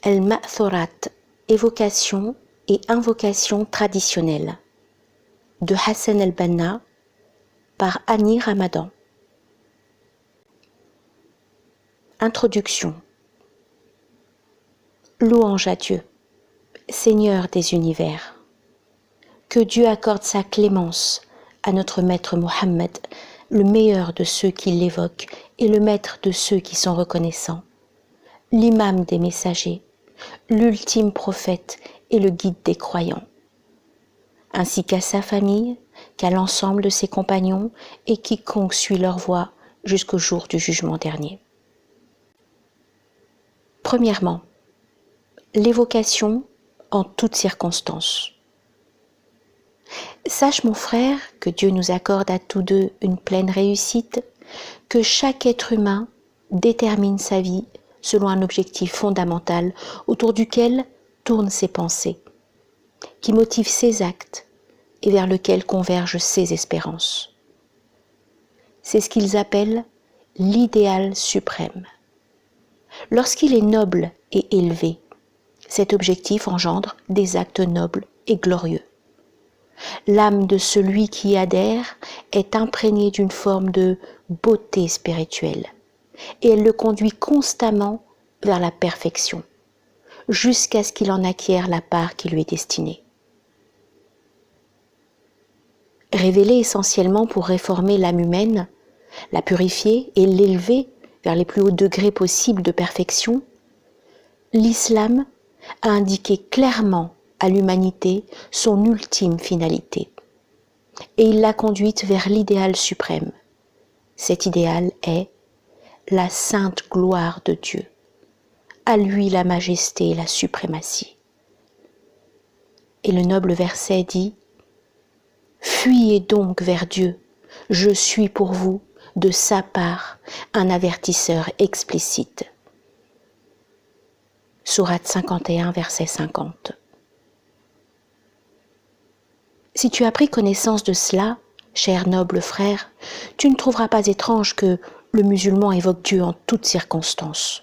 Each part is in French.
Al-Ma'thurat, évocation et invocation traditionnelle, de Hassan al-Banna par Annie Ramadan. Introduction. Louange à Dieu, Seigneur des univers. Que Dieu accorde sa clémence à notre maître Mohammed, le meilleur de ceux qui l'évoquent et le maître de ceux qui sont reconnaissants, l'imam des messagers, l'ultime prophète et le guide des croyants, ainsi qu'à sa famille, qu'à l'ensemble de ses compagnons et quiconque suit leur voie jusqu'au jour du jugement dernier. Premièrement, l'évocation en toutes circonstances. Sache mon frère que Dieu nous accorde à tous deux une pleine réussite, que chaque être humain détermine sa vie selon un objectif fondamental autour duquel tournent ses pensées, qui motive ses actes et vers lequel convergent ses espérances. C'est ce qu'ils appellent l'idéal suprême. Lorsqu'il est noble et élevé, cet objectif engendre des actes nobles et glorieux. L'âme de celui qui y adhère est imprégnée d'une forme de beauté spirituelle et elle le conduit constamment vers la perfection, jusqu'à ce qu'il en acquiert la part qui lui est destinée. Révélé essentiellement pour réformer l'âme humaine, la purifier et l'élever vers les plus hauts degrés possibles de perfection, l'islam a indiqué clairement à l'humanité son ultime finalité. Et il l'a conduite vers l'idéal suprême. Cet idéal est la sainte gloire de Dieu. À lui la majesté et la suprématie. Et le noble verset dit « Fuyez donc vers Dieu, je suis pour vous, de sa part, un avertisseur explicite. » Sourate 51, verset 50. Si tu as pris connaissance de cela, cher noble frère, tu ne trouveras pas étrange que le musulman évoque Dieu en toutes circonstances.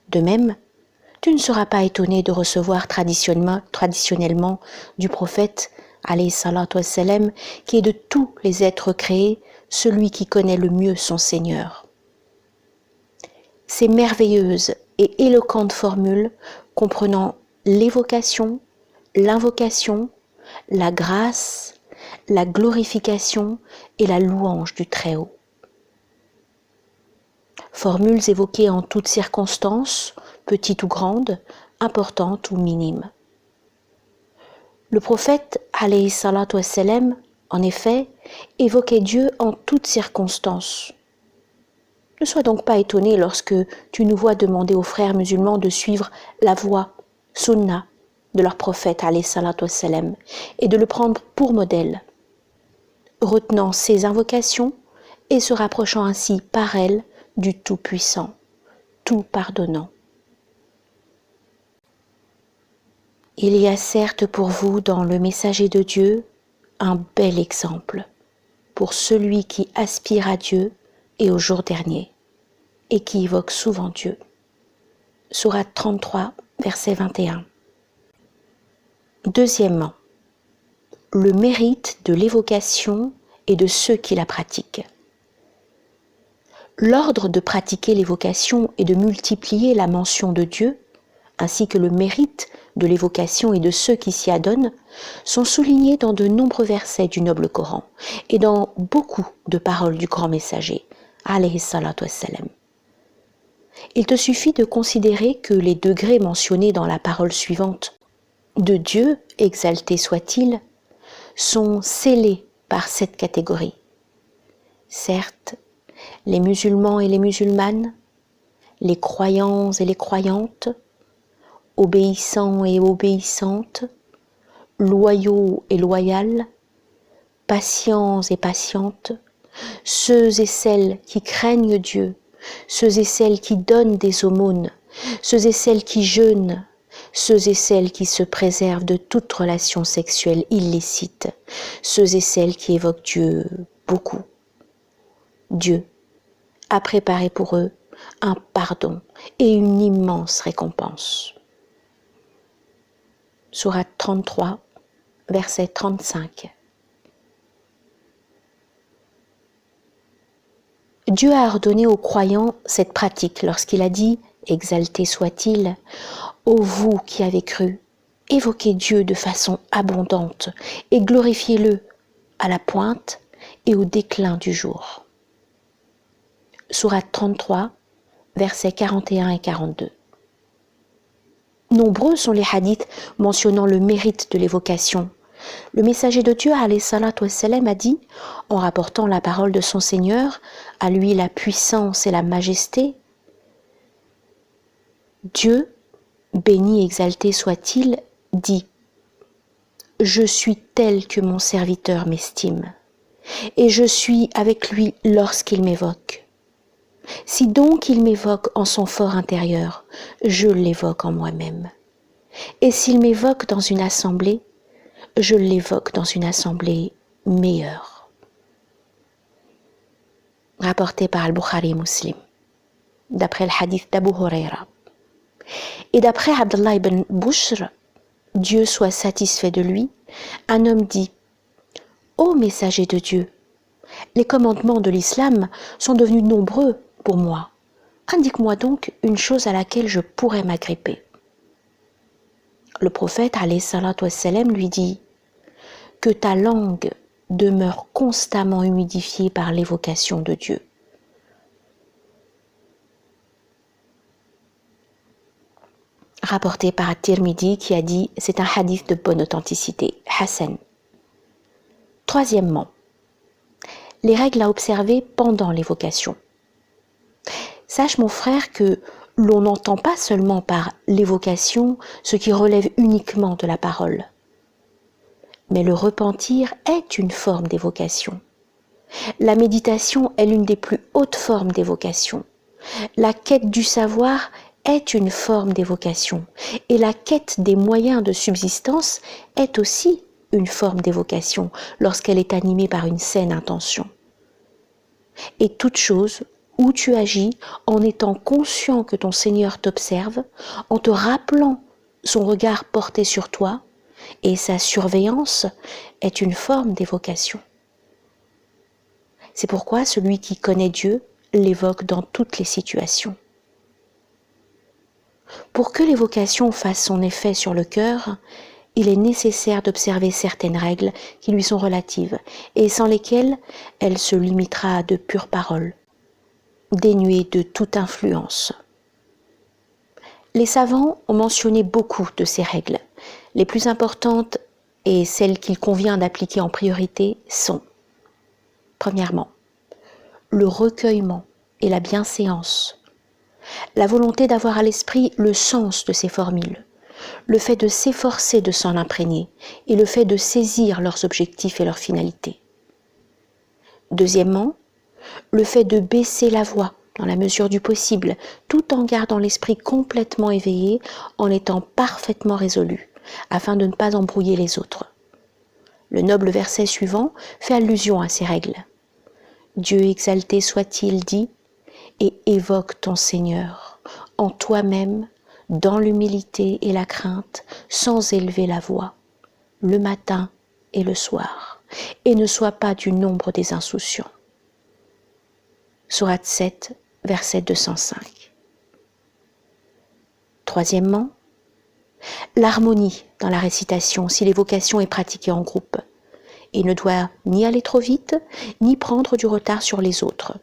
De même, tu ne seras pas étonné de recevoir traditionnellement du prophète, alayhi salatu wassalam, qui est de tous les êtres créés, celui qui connaît le mieux son Seigneur. Ces merveilleuses et éloquentes formules comprenant l'évocation, l'invocation, la grâce, la glorification et la louange du Très-Haut. Formules évoquées en toutes circonstances, petites ou grandes, importantes ou minimes. Le prophète, alayhi salatu wassalam, en effet, évoquait Dieu en toutes circonstances. Ne sois donc pas étonné lorsque tu nous vois demander aux frères musulmans de suivre la voie, sunna, de leur prophète, alayhi salatu wassalam, et de le prendre pour modèle, retenant ses invocations et se rapprochant ainsi par elles du Tout-Puissant, Tout-Pardonnant. Il y a certes pour vous dans le messager de Dieu un bel exemple pour celui qui aspire à Dieu et au jour dernier et qui évoque souvent Dieu. Sourate 33, verset 21. Deuxièmement, le mérite de l'évocation et de ceux qui la pratiquent. L'ordre de pratiquer l'évocation et de multiplier la mention de Dieu, ainsi que le mérite de l'évocation et de ceux qui s'y adonnent, sont soulignés dans de nombreux versets du noble Coran et dans beaucoup de paroles du grand messager, alayhi salatu wassalam. Il te suffit de considérer que les degrés mentionnés dans la parole suivante, de Dieu, exalté soit-il, sont scellés par cette catégorie. Certes, les musulmans et les musulmanes, les croyants et les croyantes, obéissants et obéissantes, loyaux et loyales, patients et patientes, ceux et celles qui craignent Dieu, ceux et celles qui donnent des aumônes, ceux et celles qui jeûnent, ceux et celles qui se préservent de toute relation sexuelle illicite, ceux et celles qui évoquent Dieu beaucoup. Dieu a préparé pour eux un pardon et une immense récompense. Sourate 33, verset 35. Dieu a ordonné aux croyants cette pratique lorsqu'il a dit « Exalté soit-il, ô vous qui avez cru, évoquez Dieu de façon abondante et glorifiez-le à la pointe et au déclin du jour. » Sourate 33, versets 41 et 42. Nombreux sont les hadiths mentionnant le mérite de l'évocation. Le messager de Dieu, alayhi salatu wassalam, a dit, en rapportant la parole de son Seigneur, à lui la puissance et la majesté, Dieu, béni et exalté soit-il, dit « Je suis tel que mon serviteur m'estime, et je suis avec lui lorsqu'il m'évoque. Si donc il m'évoque en son fort intérieur, je l'évoque en moi-même. Et s'il m'évoque dans une assemblée, je l'évoque dans une assemblée meilleure. » Rapporté par Al-Bukhari Muslim, d'après le hadith d'Abu Huraira. Et d'après Abdullah ibn Bushr, Dieu soit satisfait de lui, un homme dit « Ô messager de Dieu, les commandements de l'islam sont devenus nombreux pour moi. Indique-moi donc une chose à laquelle je pourrais m'agripper. » Le prophète, alayhi salatu wassalam, lui dit « Que ta langue demeure constamment humidifiée par l'évocation de Dieu. » Rapporté par At-Tirmidhi qui a dit « C'est un hadith de bonne authenticité, Hassan. » Troisièmement, les règles à observer pendant l'évocation. Sache mon frère que l'on n'entend pas seulement par l'évocation ce qui relève uniquement de la parole. Mais le repentir est une forme d'évocation. La méditation est l'une des plus hautes formes d'évocation. La quête du savoir est une forme d'évocation. Et la quête des moyens de subsistance est aussi une forme d'évocation lorsqu'elle est animée par une saine intention. Et toute chose où tu agis en étant conscient que ton Seigneur t'observe, en te rappelant son regard porté sur toi, et sa surveillance est une forme d'évocation. C'est pourquoi celui qui connaît Dieu l'évoque dans toutes les situations. Pour que l'évocation fasse son effet sur le cœur, il est nécessaire d'observer certaines règles qui lui sont relatives et sans lesquelles elle se limitera à de pures paroles, dénuées de toute influence. Les savants ont mentionné beaucoup de ces règles. Les plus importantes et celles qu'il convient d'appliquer en priorité sont: premièrement, le recueillement et la bienséance, la volonté d'avoir à l'esprit le sens de ces formules, le fait de s'efforcer de s'en imprégner et le fait de saisir leurs objectifs et leurs finalités. Deuxièmement, le fait de baisser la voix dans la mesure du possible, tout en gardant l'esprit complètement éveillé, en étant parfaitement résolu, afin de ne pas embrouiller les autres. Le noble verset suivant fait allusion à ces règles. Dieu exalté soit-il dit, et évoque ton Seigneur, en toi-même, dans l'humilité et la crainte, sans élever la voix, le matin et le soir, et ne sois pas du nombre des insouciants. Sourate 7, verset 205. Troisièmement, l'harmonie dans la récitation si l'évocation est pratiquée en groupe. Il ne doit ni aller trop vite, ni prendre du retard sur les autres.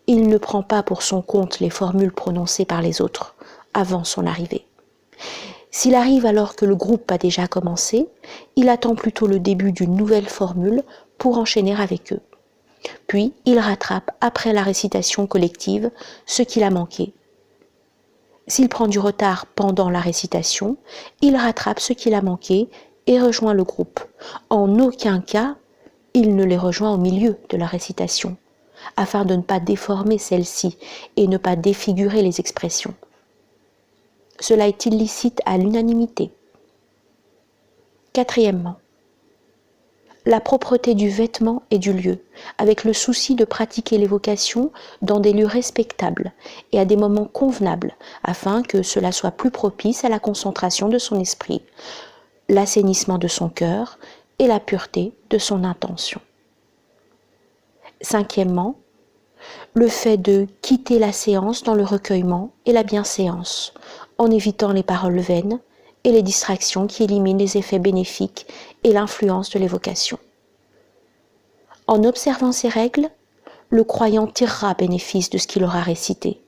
Il ne prend pas pour son compte les formules prononcées par les autres avant son arrivée. S'il arrive alors que le groupe a déjà commencé, il attend plutôt le début d'une nouvelle formule pour enchaîner avec eux. Puis, il rattrape après la récitation collective ce qu'il a manqué. S'il prend du retard pendant la récitation, il rattrape ce qu'il a manqué et rejoint le groupe. En aucun cas, il ne les rejoint au milieu de la récitation, afin de ne pas déformer celle-ci et ne pas défigurer les expressions. Cela est illicite à l'unanimité. Quatrièmement, la propreté du vêtement et du lieu, avec le souci de pratiquer l'évocation dans des lieux respectables et à des moments convenables, afin que cela soit plus propice à la concentration de son esprit. l'assainissement de son cœur et la pureté de son intention. Cinquièmement, le fait de quitter la séance dans le recueillement et la bienséance, en évitant les paroles vaines et les distractions qui éliminent les effets bénéfiques et l'influence de l'évocation. En observant ces règles, le croyant tirera bénéfice de ce qu'il aura récité,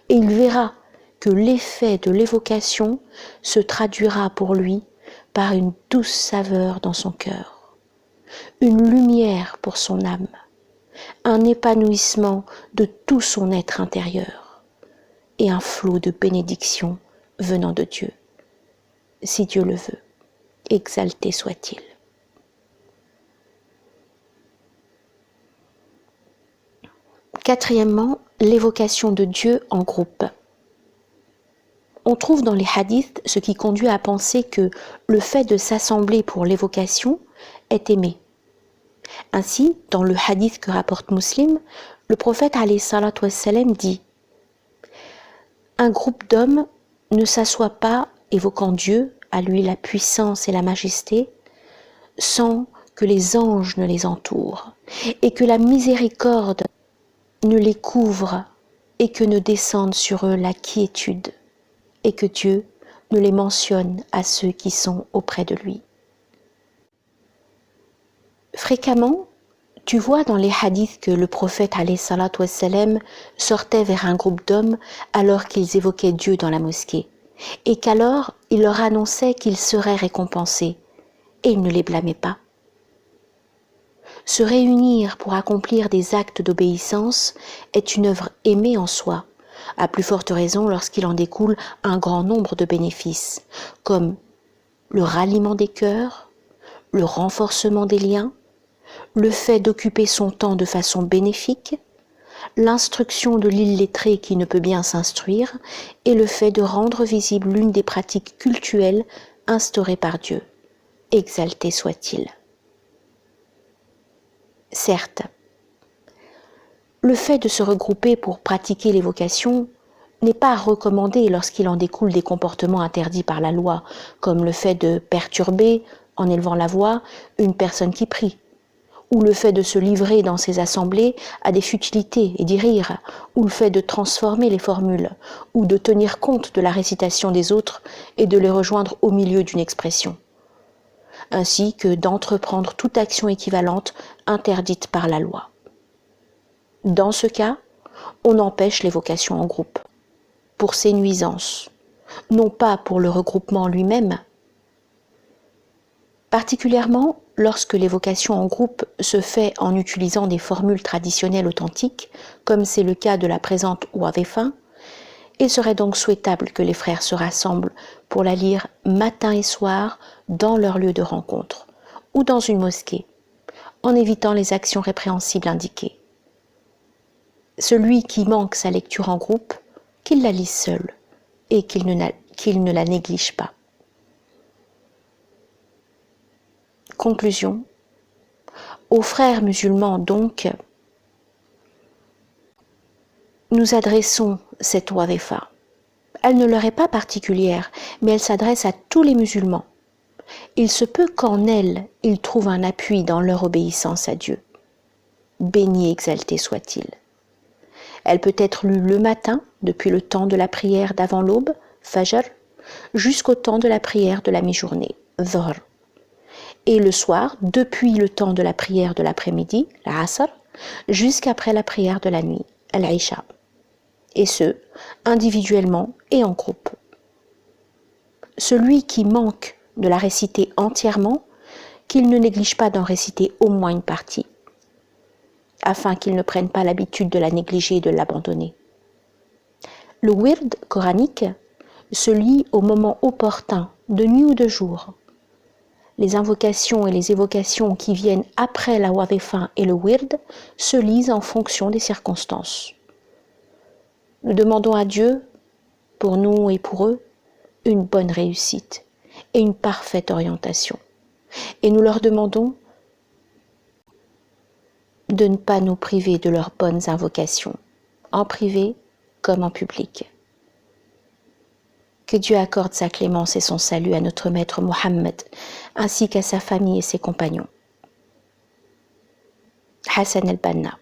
et il verra que l'effet de l'évocation se traduira pour lui par une douce saveur dans son cœur, une lumière pour son âme, un épanouissement de tout son être intérieur et un flot de bénédictions venant de Dieu, si Dieu le veut, exalté soit-il. Quatrièmement, l'évocation de Dieu en groupe. On trouve dans les hadiths ce qui conduit à penser que le fait de s'assembler pour l'évocation est aimé. Ainsi, dans le hadith que rapporte Muslim, le prophète alayhi salatu wassalam dit « Un groupe d'hommes ne s'assoit pas évoquant Dieu, à lui la puissance et la majesté, sans que les anges ne les entourent et que la miséricorde ne les couvre et que ne descende sur eux la quiétude et que Dieu ne les mentionne à ceux qui sont auprès de lui. » Fréquemment, tu vois dans les hadiths que le prophète alayhi salatu wassalam sortait vers un groupe d'hommes alors qu'ils évoquaient Dieu dans la mosquée et qu'alors il leur annonçait qu'ils seraient récompensés et il ne les blâmait pas. Se réunir pour accomplir des actes d'obéissance est une œuvre aimée en soi, à plus forte raison lorsqu'il en découle un grand nombre de bénéfices, comme le ralliement des cœurs, le renforcement des liens, le fait d'occuper son temps de façon bénéfique, l'instruction de l'illettré qui ne peut bien s'instruire et le fait de rendre visible l'une des pratiques cultuelles instaurées par Dieu. Exalté soit-il. Certes, le fait de se regrouper pour pratiquer l'évocation n'est pas recommandé lorsqu'il en découle des comportements interdits par la loi, comme le fait de perturber, en élevant la voix, une personne qui prie, ou le fait de se livrer dans ces assemblées à des futilités et d'y rire, ou le fait de transformer les formules, ou de tenir compte de la récitation des autres et de les rejoindre au milieu d'une expression, ainsi que d'entreprendre toute action équivalente interdite par la loi. Dans ce cas, on empêche l'évocation en groupe, pour ses nuisances, non pas pour le regroupement lui-même. Particulièrement lorsque l'évocation en groupe se fait en utilisant des formules traditionnelles authentiques, comme c'est le cas de la présente Wadhifa, il serait donc souhaitable que les frères se rassemblent pour la lire matin et soir dans leur lieu de rencontre ou dans une mosquée, en évitant les actions répréhensibles indiquées. Celui qui manque sa lecture en groupe, qu'il la lise seul et qu'il ne la néglige pas. Conclusion. Aux frères musulmans donc, nous adressons cette Wadhifa. Elle ne leur est pas particulière, mais elle s'adresse à tous les musulmans. Il se peut qu'en elle, ils trouvent un appui dans leur obéissance à Dieu. Béni et exalté soit-il. Elle peut être lue le matin, depuis le temps de la prière d'avant l'aube, Fajr, jusqu'au temps de la prière de la mi-journée, Dhuhr. Et le soir, depuis le temps de la prière de l'après-midi, la Asr, jusqu'après la prière de la nuit, Al-Isha. Et ce, individuellement et en groupe. Celui qui manque de la réciter entièrement, qu'il ne néglige pas d'en réciter au moins une partie, afin qu'il ne prenne pas l'habitude de la négliger et de l'abandonner. Le wird coranique se lit au moment opportun, de nuit ou de jour. Les invocations et les évocations qui viennent après la wadhifa et le wird se lisent en fonction des circonstances. Nous demandons à Dieu, pour nous et pour eux, une bonne réussite et une parfaite orientation. Et nous leur demandons de ne pas nous priver de leurs bonnes invocations, en privé comme en public. Que Dieu accorde sa clémence et son salut à notre maître Mohammed, ainsi qu'à sa famille et ses compagnons. Hassan el-Banna.